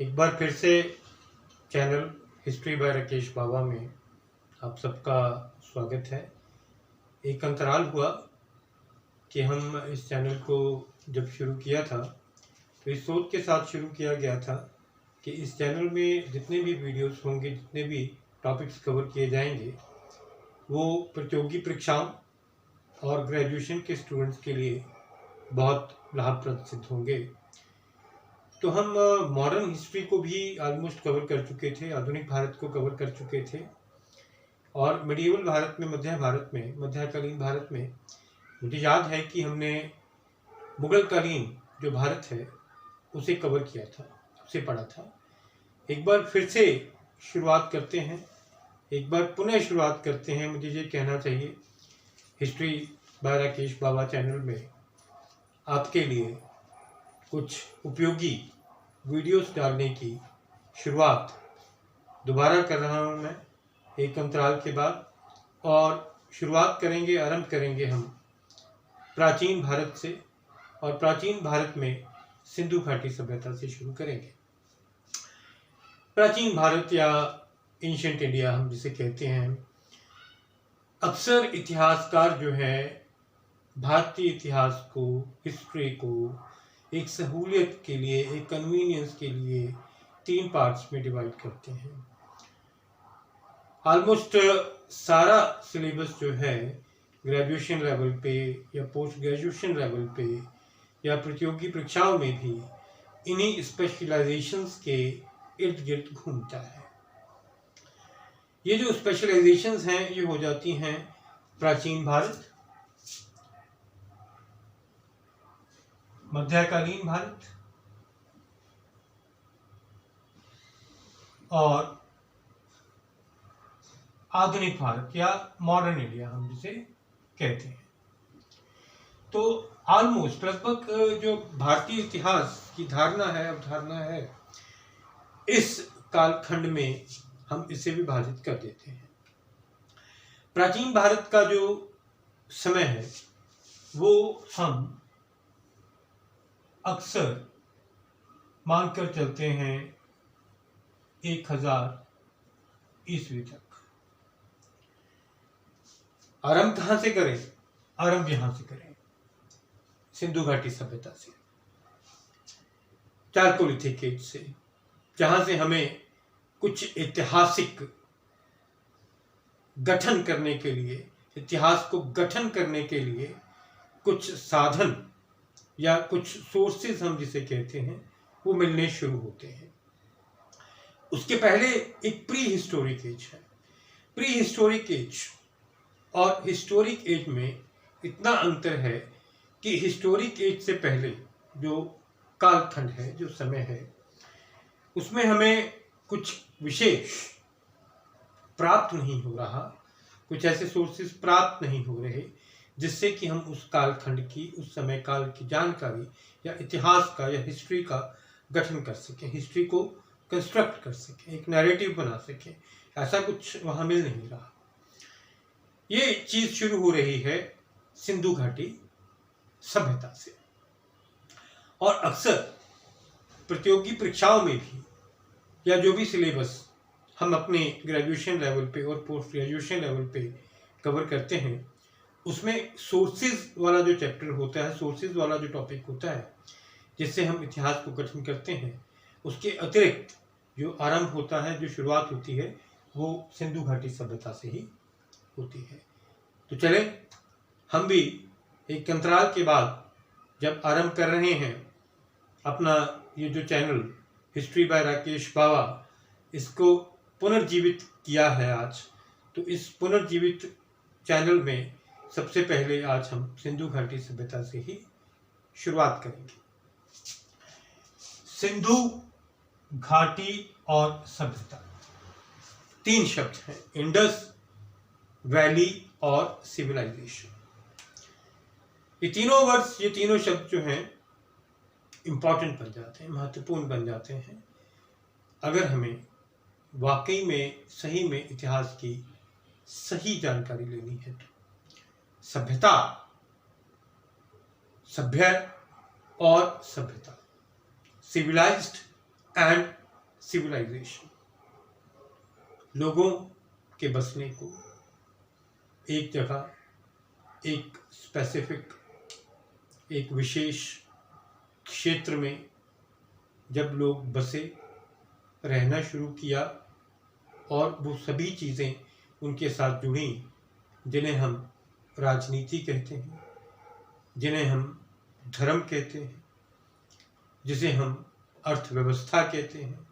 एक बार फिर से चैनल हिस्ट्री बाय राकेश बाबा में आप सबका स्वागत है। एक अंतराल हुआ कि हम इस चैनल को जब शुरू किया था तो इस सोच के साथ शुरू किया गया था कि इस चैनल में जितने भी वीडियोस होंगे, जितने भी टॉपिक्स कवर किए जाएंगे, वो प्रतियोगी परीक्षाओं और ग्रेजुएशन के स्टूडेंट्स के लिए बहुत लाभप्रद सिद्ध होंगे। तो हम मॉडर्न हिस्ट्री को भी ऑलमोस्ट कवर कर चुके थे, आधुनिक भारत को कवर कर चुके थे, और मिडिवल भारत में, मध्यकालीन भारत में मुझे याद है कि हमने मुगल कालीन जो भारत है उसे कवर किया था, उसे पढ़ा था। एक बार फिर से शुरुआत करते हैं, एक बार पुनः शुरुआत करते हैं। मुझे ये कहना चाहिए, history by Rakesh Baba channel में आपके लिए कुछ उपयोगी वीडियोस डालने की शुरुआत दोबारा कर रहा हूं मैं एक अंतराल के बाद, और शुरुआत आरंभ करेंगे हम प्राचीन भारत से, और प्राचीन भारत में सिंधु घाटी सभ्यता से शुरू करेंगे। प्राचीन भारत या एंशिएंट इंडिया हम जिसे कहते हैं, अक्सर इतिहासकार जो है भारतीय इतिहास को, हिस्ट्री को एक सहूलियत के लिए, एक कन्वीनियंस के लिए 3 पार्ट्स में डिवाइड करते हैं। ऑलमोस्ट सारा सिलेबस जो है ग्रेजुएशन लेवल पे या पोस्ट ग्रेजुएशन लेवल पे या प्रतियोगी परीक्षाओं में भी इन्हीं स्पेशलाइजेशंस के इर्द गिर्द घूमता है। ये जो स्पेशलाइजेशंस हैं ये हो जाती हैं प्राचीन भारत, मध्यकालीन भारत और आधुनिक भारत या मॉडर्न इंडिया हम जिसे कहते हैं। तो ऑलमोस्ट लगभग जो भारतीय इतिहास की अवधारणा है, इस कालखंड में हम इसे विभाजित कर देते हैं। प्राचीन भारत का जो समय है वो हम अक्सर मानकर चलते हैं 1000 ईस्वी तक। आरंभ कहां से करें? आरंभ यहां से करें, सिंधु घाटी सभ्यता से, चारकोलिथिक एज से, जहां से हमें कुछ ऐतिहासिक गठन करने के लिए, इतिहास को गठन करने के लिए कुछ साधन या कुछ सोर्सेज हम जिसे कहते हैं वो मिलने शुरू होते हैं। उसके पहले एक प्री हिस्टोरिक एज है। प्री हिस्टोरिक एज और हिस्टोरिक एज में इतना अंतर है कि हिस्टोरिक एज से पहले जो कालखंड है, जो समय है, उसमें हमें कुछ विशेष प्राप्त नहीं हो रहा, कुछ ऐसे सोर्सेज प्राप्त नहीं हो रहे जिससे कि हम उस कालखंड की, उस समय काल की जानकारी या इतिहास का या हिस्ट्री का गठन कर सकें, हिस्ट्री को कंस्ट्रक्ट कर सकें, एक नैरेटिव बना सकें। ऐसा कुछ वहां मिल नहीं रहा। ये चीज शुरू हो रही है सिंधु घाटी सभ्यता से, और अक्सर प्रतियोगी परीक्षाओं में भी या जो भी सिलेबस हम अपने ग्रेजुएशन लेवल पे और पोस्ट ग्रेजुएशन लेवल पे कवर करते हैं, उसमें सोर्सेज वाला जो चैप्टर होता है, सोर्सेज वाला जो टॉपिक होता है जिससे हम इतिहास को गठन करते हैं, उसके अतिरिक्त जो आरंभ होता है, जो शुरुआत होती है, वो सिंधु घाटी सभ्यता से ही होती है। तो चले हम भी एक अंतराल के बाद जब आरंभ कर रहे हैं अपना ये जो चैनल हिस्ट्री बाय राकेश बाबा, इसको पुनर्जीवित किया है आज, तो इस पुनर्जीवित चैनल में सबसे पहले आज हम सिंधु घाटी सभ्यता से ही शुरुआत करेंगे। सिंधु घाटी और सभ्यता 3 शब्द हैं, इंडस वैली और सिविलाइजेशन। ये तीनों वर्ड्स, ये तीनों शब्द जो हैं इंपॉर्टेंट बन जाते हैं, महत्वपूर्ण बन जाते हैं अगर हमें वाकई में, सही में इतिहास की सही जानकारी लेनी है। तो सभ्यता, सभ्य और सभ्यता, सिविलाइज्ड एंड सिविलाइजेशन लोगों के बसने को एक जगह, एक स्पेसिफिक, एक विशेष क्षेत्र में जब लोग बसे, रहना शुरू किया और वो सभी चीज़ें उनके साथ जुड़ी जिन्हें हम राजनीति कहते हैं, जिन्हें हम धर्म कहते हैं, जिसे हम अर्थव्यवस्था कहते हैं,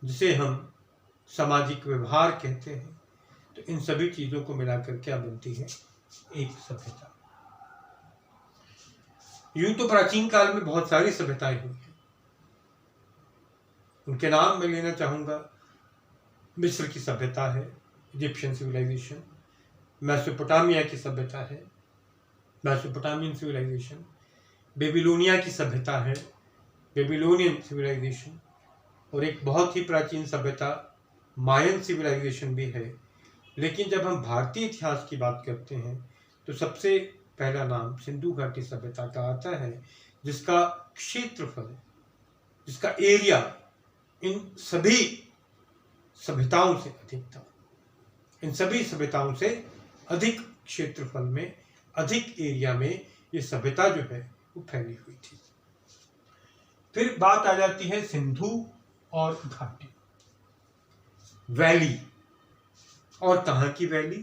जिसे हम सामाजिक व्यवहार कहते हैं, तो इन सभी चीज़ों को मिलाकर क्या बनती है? एक सभ्यता। यूं तो प्राचीन काल में बहुत सारी सभ्यताएं हुई हैं। उनके नाम मैं लेना चाहूँगा। मिस्र की सभ्यता है, इजिप्शियन सिविलाइजेशन। मेसोपोटामिया की सभ्यता है, मेसोपोटामियन सिविलाइजेशन। बेबीलोनिया की सभ्यता है, बेबीलोनियन सिविलाइजेशन। और एक बहुत ही प्राचीन सभ्यता मायन सिविलाइजेशन भी है। लेकिन जब हम भारतीय इतिहास की बात करते हैं तो सबसे पहला नाम सिंधु घाटी सभ्यता का आता है, जिसका क्षेत्रफल, जिसका एरिया इन सभी सभ्यताओं से अधिक था। इन सभी सभ्यताओं से अधिक क्षेत्रफल में, अधिक एरिया में ये सभ्यता जो है वो फैली हुई थी। फिर बात आ जाती है सिंधु और घाटी, वैली। और कहाँ की वैली,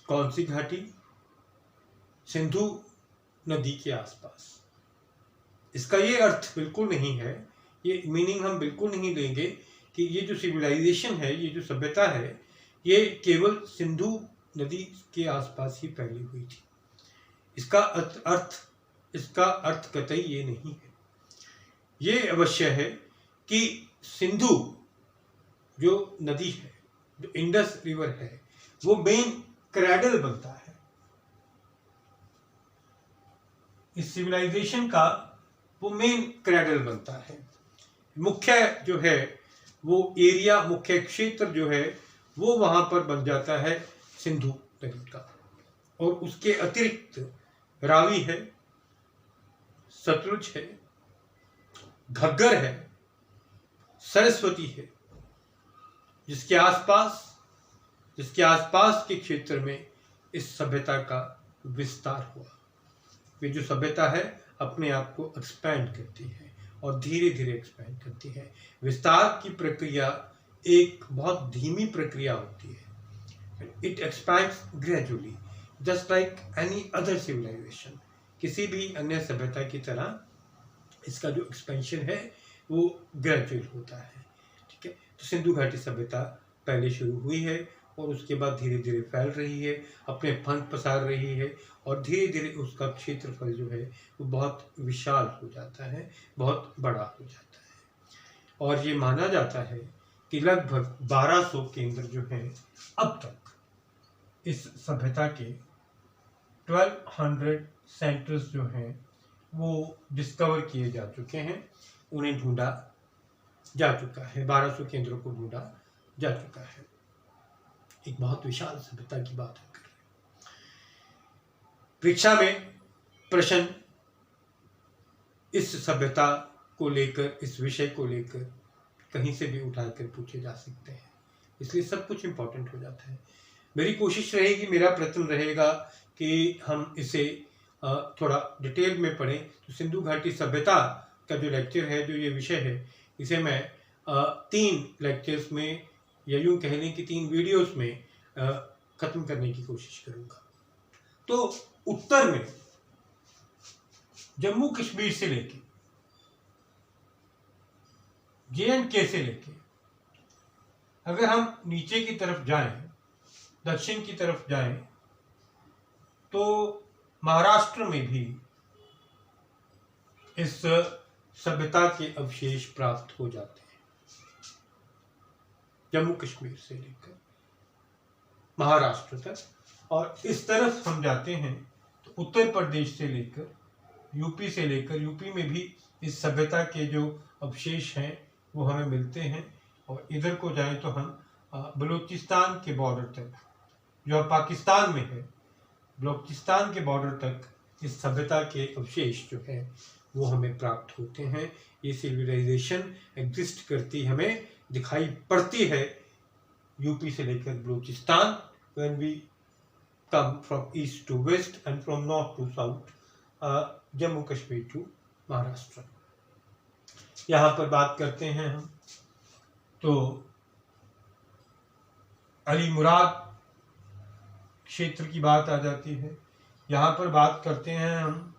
कौन सी घाटी? सिंधु नदी के आसपास। इसका ये अर्थ बिल्कुल नहीं है, ये मीनिंग हम बिल्कुल नहीं लेंगे कि ये जो सिविलाइजेशन है, ये जो सभ्यता है, ये केवल सिंधु नदी के आसपास ही फैली हुई थी। इसका अर्थ कतई ये नहीं है। ये अवश्य है कि सिंधु जो नदी है, जो इंडस रिवर है, वो मेन क्रैडल बनता है इस सिविलाइजेशन का। वो मेन क्रैडल बनता है। मुख्य जो है वो एरिया, मुख्य क्षेत्र जो है वो वहां पर बन जाता है सिंधु नदी का। और उसके अतिरिक्त रावी है, सतलुज है, घग्गर है, सरस्वती है, जिसके आसपास के क्षेत्र में इस सभ्यता का विस्तार हुआ। ये जो सभ्यता है अपने आप को एक्सपैंड करती है और धीरे धीरे एक्सपैंड करती है। विस्तार की प्रक्रिया एक बहुत धीमी प्रक्रिया होती है। It expands gradually, just like any other civilisation. किसी भी अन्य सभ्यता की तरह इसका जो एक्सपेंशन है वो ग्रेजुअल होता है। ठीक है, तो सिंधु घाटी सभ्यता पहले शुरू हुई है और उसके बाद धीरे धीरे फैल रही है, अपने फंद पसार रही है और धीरे धीरे उसका क्षेत्रफल जो है वो बहुत विशाल हो जाता है, बहुत बड़ा हो जाता है। और ये माना जाता है कि लगभग 1200 केंद्र जो हैं अब तक इस सभ्यता के 1200 सेंटर्स जो हैं वो डिस्कवर किए जा चुके हैं, उन्हें ढूंढा जा चुका है, 1200 केंद्रों को ढूंढा जा चुका है। एक बहुत विशाल सभ्यता की बात हम कर रहे हैं। परीक्षा में प्रश्न इस सभ्यता को लेकर, इस विषय को लेकर कहीं से भी उठाकर पूछे जा सकते हैं, इसलिए सब कुछ इम्पोर्टेंट हो जाता है। मेरी कोशिश रहेगी, मेरा प्रयत्न रहेगा कि हम इसे थोड़ा डिटेल में पढ़ें। तो सिंधु घाटी सभ्यता का जो लेक्चर है, जो ये विषय है, इसे मैं 3 लेक्चर्स में या यूँ कह लें कि 3 वीडियोस में ख़त्म करने की कोशिश करूँगा। तो उत्तर में जम्मू कश्मीर से लेके J&K से लेके अगर हम नीचे की तरफ जाएं, दक्षिण की तरफ जाएं, तो महाराष्ट्र में भी इस सभ्यता के अवशेष प्राप्त हो जाते हैं। जम्मू कश्मीर से लेकर महाराष्ट्र तक, और इस तरफ हम जाते हैं तो उत्तर प्रदेश से लेकर यूपी से लेकर, यूपी में भी इस सभ्यता के जो अवशेष हैं वो हमें मिलते हैं। और इधर को जाएं तो हम बलूचिस्तान के बॉर्डर तक, जो पाकिस्तान में है, बलूचिस्तान के बॉर्डर तक इस सभ्यता के अवशेष जो है वो हमें प्राप्त होते हैं। ये सिविलाइजेशन एग्जिस्ट करती हमें दिखाई पड़ती है यूपी से लेकर Balochistan, when we come from east to west and from north to south, Jammu Kashmir to Maharashtra. यहाँ पर बात करते हैं हम तो अली मुराद क्षेत्र की बात आ जाती है। यहाँ पर बात करते हैं हम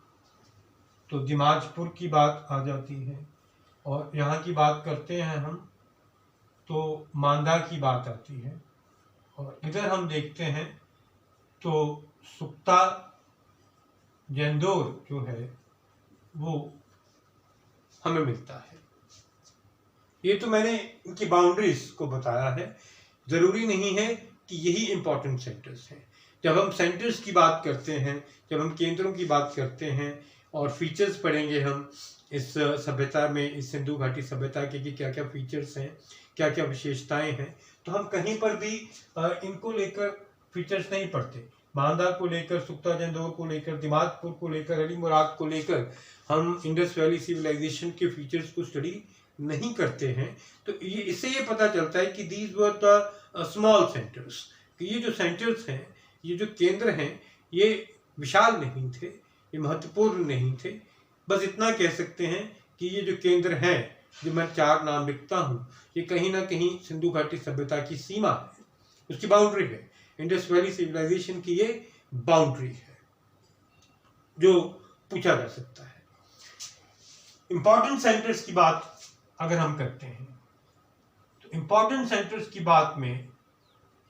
तो दिमाजपुर की बात आ जाती है, और यहाँ की बात करते हैं हम तो मांदा की बात आती है, और इधर हम देखते हैं तो सुक्ता जंदौर जो है वो हमें मिलता है। ये तो मैंने इनकी बाउंड्रीज को बताया है, जरूरी नहीं है कि यही इंपॉर्टेंट सेंटर्स हैं। जब हम सेंटर्स की बात करते हैं, जब हम केंद्रों की बात करते हैं और फीचर्स पढ़ेंगे हम इस सभ्यता में, इस सिंधु घाटी सभ्यता के कि क्या क्या फीचर्स हैं, क्या क्या विशेषताएं हैं, तो हम कहीं पर भी इनको लेकर फीचर्स नहीं पढ़ते। मांदा को लेकर, सुक्ता जंदौर को लेकर, दिमाजपुर को लेकर, अली मुराद को लेकर हम इंडस वैली सिविलाइजेशन के फीचर्स को स्टडी नहीं करते हैं। तो ये इससे ये पता चलता है कि these were the small centres, कि ये जो सेंटर्स हैं, ये जो केंद्र हैं, ये विशाल नहीं थे, ये महत्वपूर्ण नहीं थे। बस इतना कह सकते हैं कि ये जो केंद्र हैं, जो मैं 4 नाम लिखता हूँ, ये कहीं ना कहीं सिंधु घाटी सभ्यता की सीमा है, उसकी बाउंड्री है। इंडस वैली सिविलाइजेशन की ये बाउंड्री है जो पूछा जा सकता है। इंपॉर्टेंट सेंटर्स की बात अगर हम करते हैं तो इंपॉर्टेंट सेंटर्स की बात में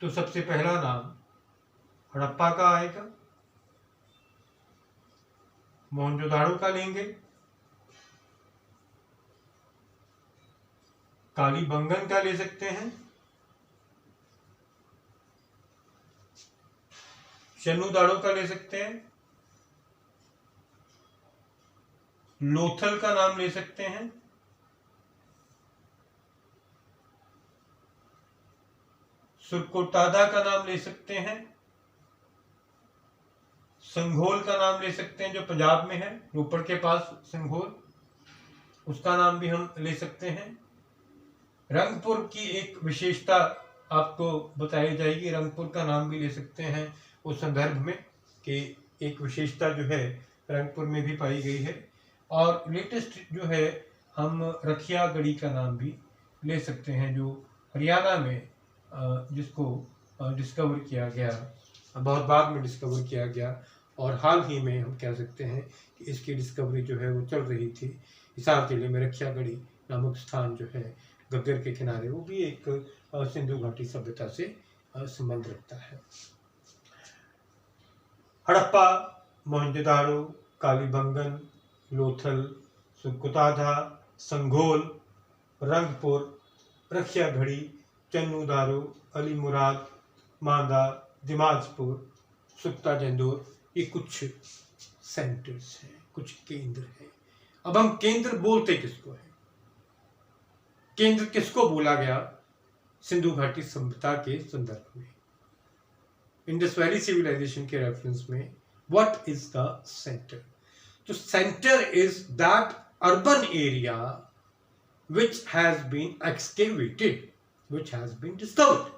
तो सबसे पहला नाम हड़प्पा का आएगा, मोहनजोदाड़ो का लेंगे, कालीबंगन का ले सकते हैं, चन्नूदाड़ो का ले सकते हैं, लोथल का नाम ले सकते हैं, सुरकोटादा का नाम ले सकते हैं, संघोल का नाम ले सकते हैं जो पंजाब में है, रोपड़ के पास संघोल, उसका नाम भी हम ले सकते हैं। रंगपुर की एक विशेषता आपको बताई जाएगी, रंगपुर का नाम भी ले सकते हैं उस संदर्भ में कि एक विशेषता जो है रंगपुर में भी पाई गई है। और लेटेस्ट जो है हम रखियागढ़ी का नाम भी ले सकते हैं जो हरियाणा में जिसको डिस्कवर किया गया, बहुत बाद में डिस्कवर किया गया, और हाल ही में हम कह सकते हैं कि इसकी डिस्कवरी जो है वो चल रही थी। हिसार जिले में रखियागढ़ी नामक स्थान जो है गग्गर के किनारे, वो भी एक सिंधु घाटी सभ्यता से संबंध रखता है। हड़प्पा, मोहनजोदाड़ो, कालीबंगन, लोथल, सुरकोटादा, संघोल, रंगपुर, रखियागढ़ी, चन्नूदाड़ो, अली मुराद, मांदा, दिमाजपुर, सुक्ता जंदौर, ये कुछ सेंटर्स हैं, कुछ केंद्र हैं। अब हम केंद्र बोलते किसको है? केंद्र किसको बोला गया सिंधु घाटी सभ्यता के संदर्भ में? इंडस वैली सिविलाइजेशन के रेफरेंस में व्हाट इज द सेंटर? तो centre is that urban area which has been excavated, which has been discovered.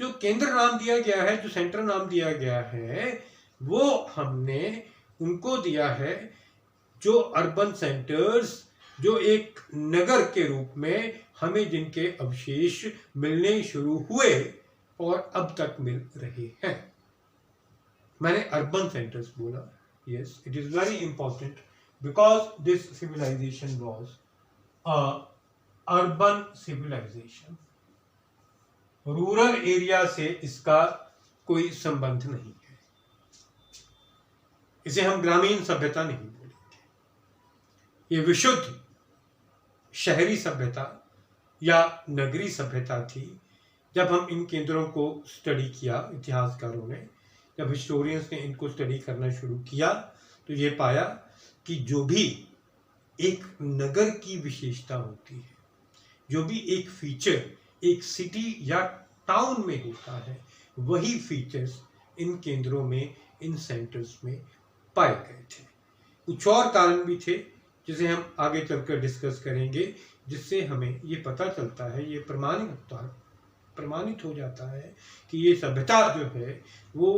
जो केंद्र नाम दिया गया है, जो सेंटर नाम दिया गया है, वो हमने उनको दिया है जो अर्बन सेंटर्स, जो एक नगर के रूप में हमें जिनके अवशेष मिलने शुरू हुए और अब तक मिल रहे हैं। मैंने अर्बन सेंटर्स बोला। Yes, it is very important because this civilisation was urban civilisation. Rural area से इसका कोई संबंध नहीं है, इसे हम ग्रामीण सभ्यता नहीं बोलेंगे। ये विशुद्ध शहरी सभ्यता या नगरी सभ्यता थी। जब हम इन केंद्रों को स्टडी किया, इतिहासकारों ने, जब हिस्टोरियंस ने इनको स्टडी करना शुरू किया, तो ये पाया कि जो भी एक नगर की विशेषता होती है, जो भी एक फीचर एक सिटी या टाउन में होता है, वही फीचर्स इन केंद्रों में, इन सेंटर्स में पाए गए थे। कुछ और कारण भी थे जिसे हम आगे चलकर डिस्कस करेंगे, जिससे हमें ये पता चलता है, ये प्रमाणित हो जाता है कि ये सभ्यता जो है वो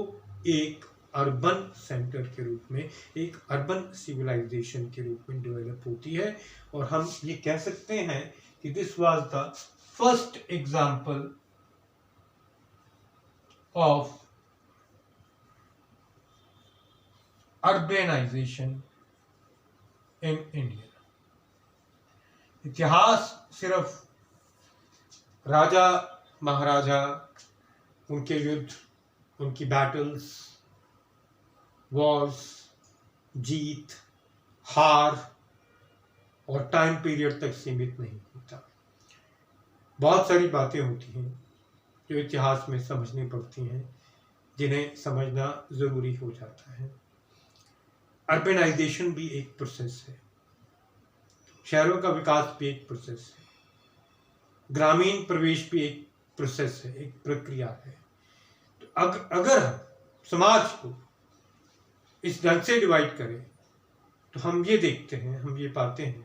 एक अर्बन सेंटर के रूप में, एक अर्बन सिविलाइजेशन के रूप में डेवलप होती है। और हम ये कह सकते हैं कि this was the first example of urbanisation in India. इतिहास सिर्फ राजा महाराजा, उनके युद्ध, उनकी बैटल्स, वॉर्स, जीत, हार और टाइम पीरियड तक सीमित नहीं होता। बहुत सारी बातें होती हैं जो इतिहास में समझनी पड़ती हैं, जिन्हें समझना ज़रूरी हो जाता है। अर्बनाइजेशन भी एक प्रोसेस है, शहरों का विकास भी एक प्रोसेस है, ग्रामीण प्रवेश भी एक प्रोसेस है, एक प्रक्रिया है। तो अगर हम समाज को इस ढंग से डिवाइड करें तो हम ये देखते हैं, हम ये पाते हैं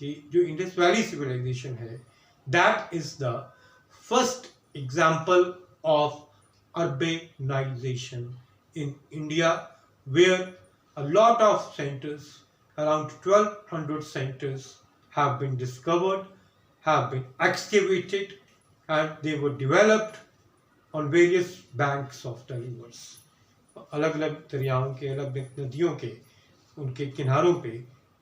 कि जो इंडस वैली सिविलाइजेशन है, that is the first example of urbanisation in India, where a lot of centers, around 1200 centers have been discovered, have been excavated, and they were developed on various banks of the rivers. अलग अलग दरियाओं के, अलग अलग नदियों के, उनके किनारों पे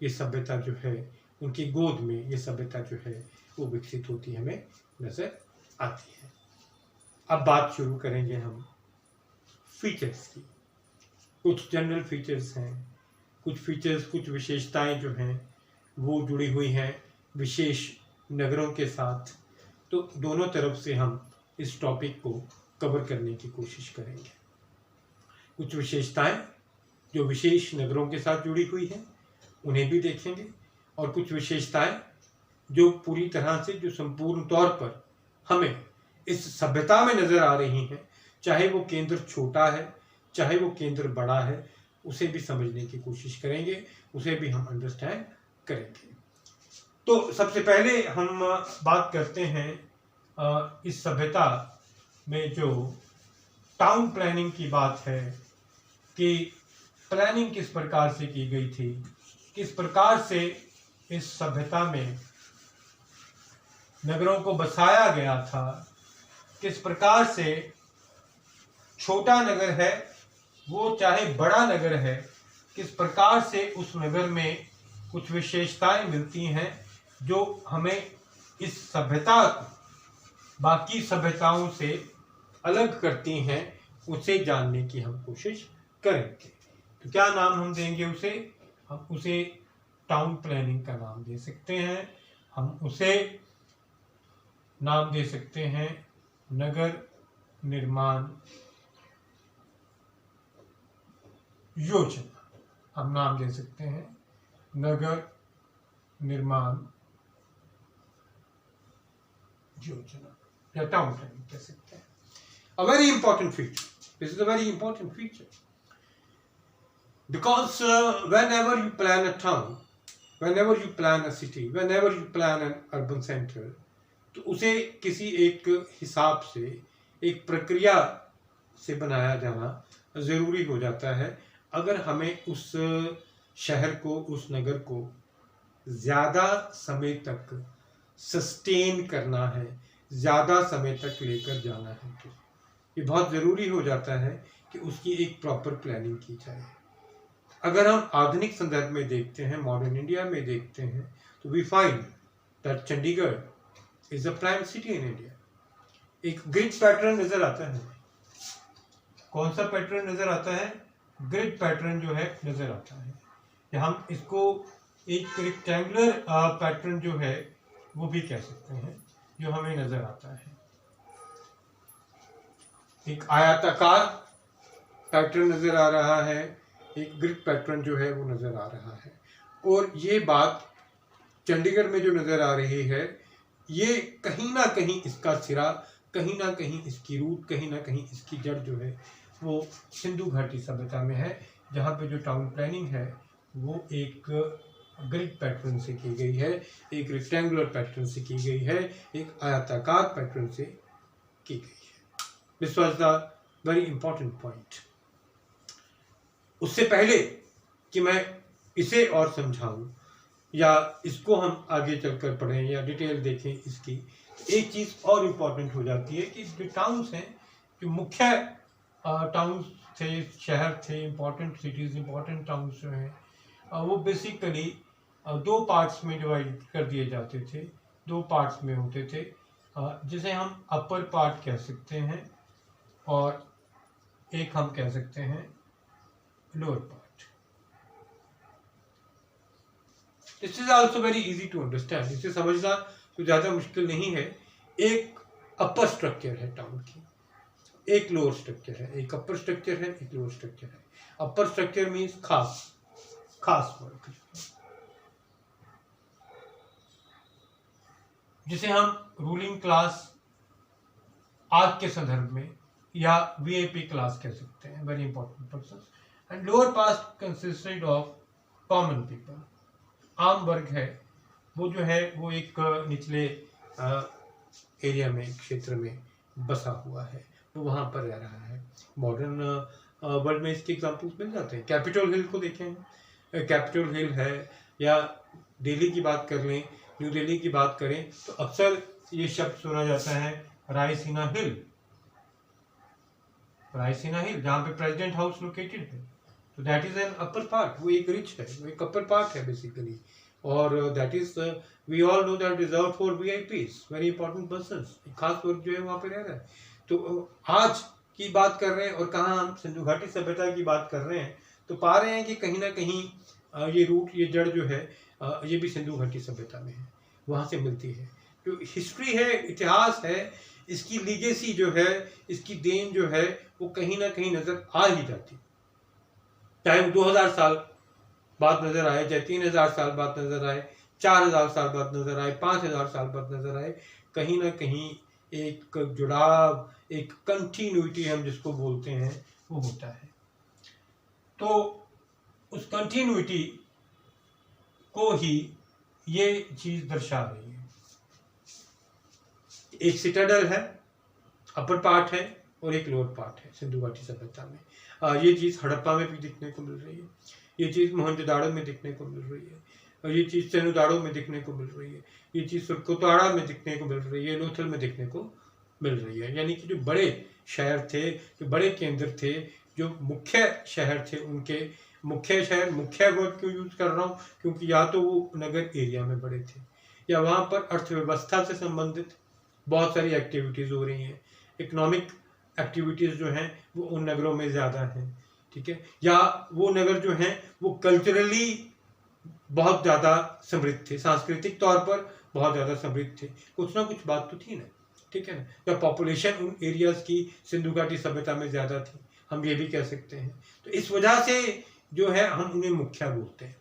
ये सभ्यता जो है, उनकी गोद में ये सभ्यता जो है वो विकसित होती हमें नजर आती है। अब बात शुरू करेंगे हम फीचर्स की। कुछ जनरल फीचर्स हैं, कुछ विशेषताएं जो हैं वो जुड़ी हुई हैं विशेष नगरों के साथ। तो दोनों तरफ से हम इस टॉपिक को कवर करने की कोशिश करेंगे। कुछ विशेषताएं जो विशेष नगरों के साथ जुड़ी हुई हैं उन्हें भी देखेंगे, और कुछ विशेषताएं जो पूरी तरह से, जो संपूर्ण तौर पर हमें इस सभ्यता में नज़र आ रही हैं, चाहे वो केंद्र छोटा है चाहे वो केंद्र बड़ा है, उसे भी समझने की कोशिश करेंगे, उसे भी हम अंडरस्टैंड करेंगे। तो सबसे पहले हम बात करते हैं इस सभ्यता में जो टाउन प्लानिंग की बात है कि प्लानिंग किस प्रकार से की गई थी, किस प्रकार से इस सभ्यता में नगरों को बसाया गया था, किस प्रकार से छोटा नगर है वो चाहे बड़ा नगर है, किस प्रकार से उस नगर में कुछ विशेषताएं मिलती हैं जो हमें इस सभ्यता को बाकी सभ्यताओं से अलग करती हैं, उसे जानने की हम कोशिश करेंगे। तो क्या नाम हम देंगे उसे? हम उसे टाउन प्लानिंग का नाम दे सकते हैं, हम उसे नाम दे सकते हैं नगर निर्माण योजना। हम नाम दे सकते हैं नगर निर्माण योजना या टाउन प्लानिंग कह सकते हैं। A very important feature. This is a very important feature because whenever you plan a town, whenever you plan a city, whenever you plan an urban center, तो उसे किसी एक हिसाब से, एक प्रक्रिया से बनाया जाना ज़रूरी हो जाता है अगर हमें उस शहर को, उस नगर को ज़्यादा समय तक सस्टेन करना है, ज़्यादा समय तक लेकर जाना है। तो ये बहुत ज़रूरी हो जाता है कि उसकी एक प्रॉपर प्लानिंग की जाए। अगर हम आधुनिक संदर्भ में देखते हैं, मॉडर्न इंडिया में देखते हैं, तो we find that Chandigarh is a prime city in India. एक ग्रिड पैटर्न नजर आता है। कौन सा पैटर्न नजर आता है? ग्रिड पैटर्न जो है नजर आता है, या हम इसको एक रेक्टेंगुलर पैटर्न जो है वो भी कह सकते हैं, जो हमें नजर आता है। एक आयताकार पैटर्न नजर आ रहा है, एक ग्रिड पैटर्न जो है वो नजर आ रहा है। और ये बात चंडीगढ़ में जो नजर आ रही है, ये कहीं ना कहीं इसका सिरा, कहीं ना कहीं इसकी रूट, कहीं ना कहीं इसकी जड़ जो है वो सिंधु घाटी सभ्यता में है, जहाँ पे जो टाउन प्लानिंग है वो एक ग्रिड पैटर्न से की गई है, एक रेक्टेंगुलर पैटर्न से की गई है, एक आयताकार पैटर्न से की गई है। This was the very important point. उससे पहले कि मैं इसे और समझाऊं या इसको हम आगे चलकर पढ़ें या डिटेल देखें इसकी, एक चीज़ और इम्पॉर्टेंट हो जाती है कि जो टाउन्स हैं, जो मुख्य टाउन्स थे, शहर थे, इम्पॉर्टेंट सिटीज़, इम्पॉर्टेंट टाउन्स जो हैं, वो बेसिकली दो पार्ट्स में डिवाइड कर दिए जाते थे, दो पार्ट्स में होते थे, जिसे हम अपर पार्ट कह सकते हैं और एक हम कह सकते हैं lower part. This is also very easy to understand, इसे समझना तो ज़्यादा मुश्किल नहीं है। एक अपर स्ट्रक्चर है टाउन की, एक लोअर स्ट्रक्चर है, एक अपर स्ट्रक्चर है, एक लोअर स्ट्रक्चर है। अपर स्ट्रक्चर मीन्स खास वर्ग, जिसे हम रूलिंग क्लास आज के संदर्भ में या वीआईपी क्लास कह सकते हैं, very important person. And lower past consisted of common people, आम वर्ग है, वो जो है वो एक निचले एरिया में, क्षेत्र में बसा हुआ है, वो वहाँ पर रह रहा है। मॉडर्न वर्ल्ड में इसके एग्जांपल्स मिल जाते हैं। कैपिटल हिल को देखें, कैपिटल हिल है, या दिल्ली की बात कर लें, न्यू दिल्ली की बात करें तो अक्सर ये शब्द सुना जाता है रायसीना हिल, रायसीना हिल, जहाँ पे प्रेसिडेंट हाउस लोकेटेड है। तो that is an upper part, वो एक रिच है, वो एक अपर पार्ट है बेसिकली। और that is we all know that reserve for VIPs, very important persons, खास वर्ग जो है वहाँ पे रह रहा है। तो आज की बात कर रहे हैं और कहाँ हम सिंधु घाटी सभ्यता की बात कर रहे हैं, तो पा रहे हैं कि कहीं ना कहीं ये रूट, ये जड़ जो है ये भी सिंधु घाटी सभ्यता में है, वहाँ से मिलती है। जो हिस्ट्री है, इतिहास है, इसकी लीगेसी जो है, इसकी देन जो है, वो कहीं ना कहीं नजर आ ही जाती, चाहे वो 2000 साल बाद नजर आए, चाहे 3000 साल बाद नजर आए, 4000 साल बाद नजर आए, 5000 साल बाद नजर आए, कहीं ना कहीं एक जुड़ाव, एक कंटिन्यूटी हम जिसको बोलते हैं, वो होता है। तो उस कंटिन्यूटी को ही ये चीज दर्शा रही है। एक सिटाडल है, अपर पार्ट है, और एक लोअर पार्ट है सिंधु घाटी सभ्यता में। ये चीज हड़प्पा में भी देखने को मिल रही है, ये चीज मोहनजोदाड़ो में देखने को मिल रही है, और ये चीज सेनुदाड़ो में देखने को मिल रही है, ये चीज सुरकोताड़ा में देखने को मिल रही है, लोथल में देखने को मिल रही है। यानी कि जो बड़े शहर थे, जो बड़े केंद्र थे, जो मुख्य शहर थे, उनके मुख्य शहर, मुख्य वर्ड क्यों यूज कर रहा हूँ, क्योंकि या तो वो नगर एरिया में बड़े थे, या वहाँ पर अर्थव्यवस्था से संबंधित बहुत सारी एक्टिविटीज हो रही हैं, इकोनॉमिक एक्टिविटीज जो हैं वो उन नगरों में ज़्यादा हैं, ठीक है, या वो नगर जो हैं वो कल्चरली बहुत ज़्यादा समृद्ध थे, सांस्कृतिक तौर पर बहुत ज़्यादा समृद्ध थे, कुछ ना कुछ बात तो थी ना, ठीक है ना। या पॉपुलेशन उन एरियाज की सिंधु घाटी सभ्यता में ज़्यादा थी, हम ये भी कह सकते हैं। तो इस वजह से जो है हम उन्हें मुखिया बोलते हैं।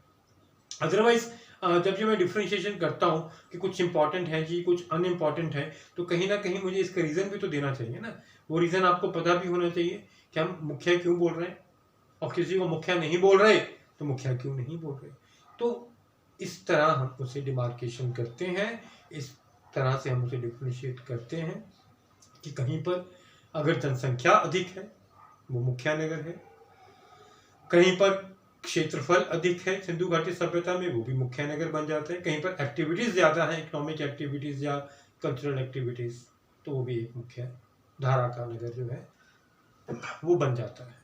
अदरवाइज जब ये मैं डिफ्रेंशिएशन करता हूँ कि कुछ इंपॉर्टेंट है जी, कुछ अनइम्पॉर्टेंट है, तो कहीं ना कहीं मुझे इसका रीज़न भी तो देना चाहिए ना। वो रीज़न आपको पता भी होना चाहिए कि हम मुखिया क्यों बोल रहे हैं, और किसी को मुखिया नहीं बोल रहे तो मुखिया क्यों नहीं बोल रहे। तो इस तरह हम उसे डिमार्केशन करते हैं, इस तरह से हम उसे डिफ्रेंशिएट करते हैं कि कहीं पर अगर जनसंख्या अधिक है वो मुखिया नगर है, कहीं पर क्षेत्रफल अधिक है सिंधु घाटी सभ्यता में, वो भी मुख्य नगर बन जाता है, कहीं पर एक्टिविटीज ज्यादा है, इकोनॉमिक एक्टिविटीज या कल्चरल एक्टिविटीज, तो वो भी एक मुख्य धारा का नगर जो है वो बन जाता है।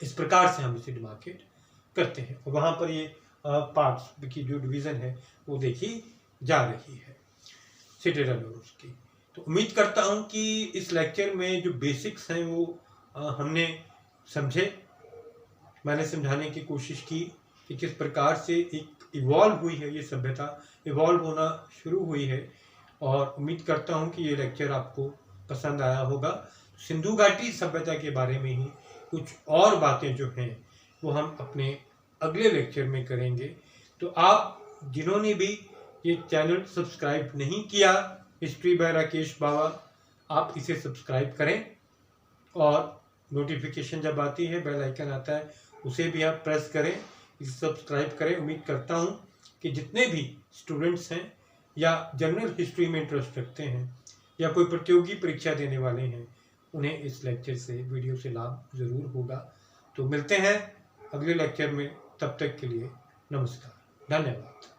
इस प्रकार से हम इसे डिमार्केट करते हैं, और वहां पर ये पार्ट्स की जो डिवीजन है वो देखी जा रही है सिटाडेल और उसकी। तो उम्मीद करता हूं कि इस लेक्चर में जो बेसिक्स हैं वो हमने समझे, मैंने समझाने की कोशिश की कि किस प्रकार से एक इवॉल्व हुई है ये सभ्यता, इवॉल्व होना शुरू हुई है, और उम्मीद करता हूँ कि ये लेक्चर आपको पसंद आया होगा। सिंधु घाटी सभ्यता के बारे में ही कुछ और बातें जो हैं वो हम अपने अगले लेक्चर में करेंगे। तो आप जिन्होंने भी ये चैनल सब्सक्राइब नहीं किया, हिस्ट्री बाय राकेश बावा, आप इसे सब्सक्राइब करें, और नोटिफिकेशन जब आती है, बेल आइकन आता है, उसे भी आप प्रेस करें, इसे सब्सक्राइब करें। उम्मीद करता हूँ कि जितने भी स्टूडेंट्स हैं या जनरल हिस्ट्री में इंटरेस्ट रखते हैं या कोई प्रतियोगी परीक्षा देने वाले हैं, उन्हें इस लेक्चर से, वीडियो से लाभ ज़रूर होगा। तो मिलते हैं अगले लेक्चर में, तब तक के लिए नमस्कार, धन्यवाद।